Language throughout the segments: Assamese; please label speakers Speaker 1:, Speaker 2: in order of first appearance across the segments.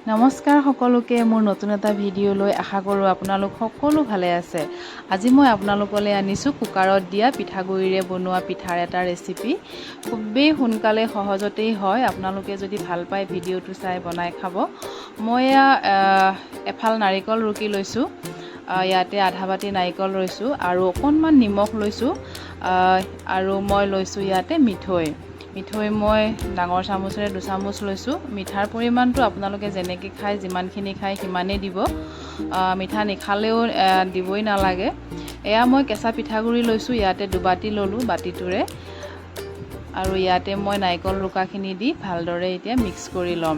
Speaker 1: নমস্কাৰ সকলোকে মোৰ নতুন এটা ভিডিঅ' লৈ আশা কৰোঁ আপোনালোক সকলো ভালে আছে। আজি মই আপোনালোকলৈ আনিছোঁ কুকাৰত দিয়া পিঠাগুড়িৰে বনোৱা পিঠাৰ এটা ৰেচিপি। খুবেই সোনকালে সহজতেই হয়। আপোনালোকে যদি ভাল পায় ভিডিঅ'টো চাই বনাই খাব। মই এফাল নাৰিকল ৰুকি লৈছোঁ। ইয়াতে আধা বাটি নাৰিকল লৈছোঁ আৰু অকণমান নিমখ লৈছোঁ আৰু মই লৈছোঁ ইয়াতে মিঠৈ মই ডাঙৰ চামুচেৰে 2 চামুচ লৈছোঁ। মিঠাৰ পৰিমাণটো আপোনালোকে যেনেকৈ খায় যিমানখিনি খায় সিমানেই দিব। মিঠা নিখালেও দিবই নালাগে। এয়া মই কেঁচা পিঠাগুড়ি লৈছোঁ। ইয়াতে 2 বাটি ল'লোঁ বাতিটোৰে আৰু ইয়াতে মই নাৰিকল ৰুকাখিনি দি ভালদৰে এতিয়া মিক্স কৰি ল'ম।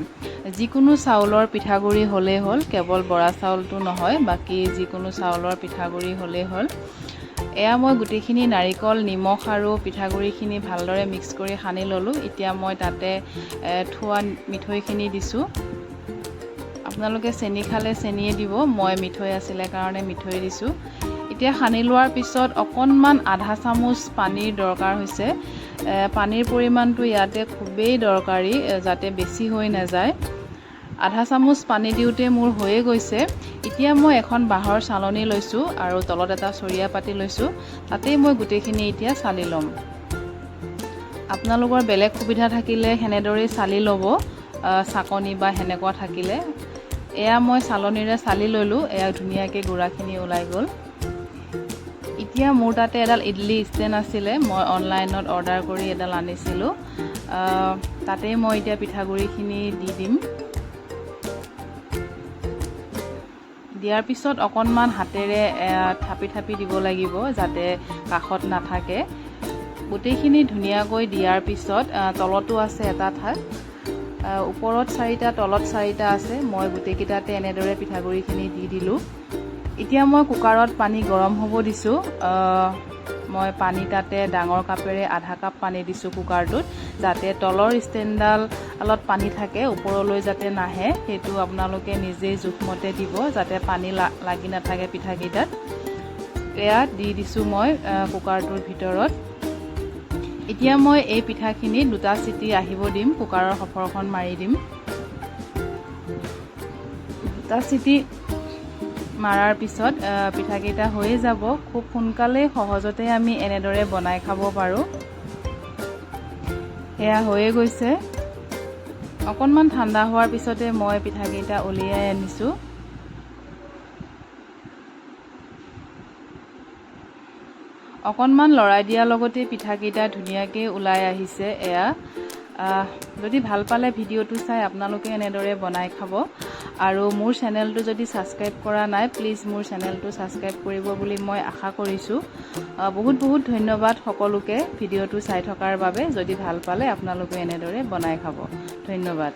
Speaker 1: যিকোনো চাউলৰ পিঠাগুড়ি হ'লেই হ'ল, কেৱল বৰা চাউলটো নহয়, বাকী যিকোনো চাউলৰ পিঠাগুড়ি হ'লেই হ'ল। এয়া মই গোটেইখিনি নাৰিকল, নিমখ আৰু পিঠাগুড়িখিনি ভালদৰে মিক্স কৰি সানি ল'লোঁ। এতিয়া মই তাতে থোৱা মিঠৈখিনি দিছোঁ। আপোনালোকে চেনি খালে চেনিয়ে দিব, মই মিঠৈ আছিলে কাৰণে মিঠৈ দিছোঁ। এতিয়া সানি লোৱাৰ পিছত অকণমান আধা চামুচ পানীৰ দৰকাৰ হৈছে। পানীৰ পৰিমাণটো ইয়াতে খুবেই দৰকাৰী, যাতে বেছি হৈ নাযায়। আধা চামুচ পানী দিওঁতে মোৰ হৈয়ে গৈছে। এতিয়া মই এখন বাঁহৰ চালনী লৈছোঁ আৰু তলত এটা চৰিয়া পাতি লৈছোঁ। তাতেই মই গোটেইখিনি এতিয়া চালি ল'ম। আপোনালোকৰ বেলেগ সুবিধা থাকিলে সেনেদৰেই চালি ল'ব, চাকনি বা সেনেকুৱা থাকিলে। এয়া মই চালনীৰে চালি ল'লোঁ। এয়া ধুনীয়াকৈ গুড়াখিনি ওলাই গ'ল। এতিয়া মোৰ তাতে এডাল ইডলি ষ্টেণ্ড আছিলে, মই অনলাইনত অৰ্ডাৰ কৰি এডাল আনিছিলোঁ। তাতেই মই এতিয়া পিঠাগুড়িখিনি দি দিম। দিয়াৰ পিছত অকণমান হাতেৰে থাপি থাপি দিব লাগিব, যাতে কাষত নাথাকে। গোটেইখিনি ধুনীয়াকৈ দিয়াৰ পিছত তলতো আছে এটা ঠাক, ওপৰত 4টা তলত 4টা আছে। মই গোটেইকেইটাতে এনেদৰে পিঠাগুড়িখিনি দি দিলোঁ। এতিয়া মই কুকাৰত পানী গৰম হ'ব দিছোঁ। মই পানী তাতে ডাঙৰ কাপেৰে আধা কাপ পানী দিছোঁ কুকাৰটোত, যাতে তলৰ ষ্টেণ্ডডালত পানী থাকে, ওপৰলৈ যাতে নাহে। সেইটো আপোনালোকে নিজেই জোখমতে দিব, যাতে পানী লাগি নাথাকে পিঠাকেইটাত। এয়া দি দিছোঁ মই কুকাৰটোৰ ভিতৰত। এতিয়া মই এই পিঠাখিনি 2টা চিটি আহিব দিম, কুকাৰৰ সফৰখন মাৰি দিম। 2টা চিটি মাৰাৰ পিছত পিঠাকেইটা হৈয়ে যাব। খুব সোনকালে সহজতে আমি এনেদৰে বনাই খাব পাৰোঁ। এয়া হৈয়ে গৈছে। অকণমান ঠাণ্ডা হোৱাৰ পিছতে মই পিঠাকেইটা উলিয়াই আনিছোঁ। অকণমান লৰাই দিয়াৰ লগতে পিঠাকেইটা ধুনীয়াকৈ ওলাই আহিছে। এয়া যদি ভাল পালে ভিডিঅ'টো চাই আপোনালোকে এনেদৰে বনাই খাব। আৰু মোৰ চেনেলটো যদি ছাবস্ক্ৰাইব কৰা নাই, প্লিজ মোৰ চেনেলটো ছাবস্ক্ৰাইব কৰিব বুলি মই আশা কৰিছোঁ। বহুত বহুত ধন্যবাদ সকলোকে ভিডিঅ'টো চাই থকাৰ বাবে। যদি ভাল পালে আপোনালোকে এনেদৰে বনাই খাব। ধন্যবাদ।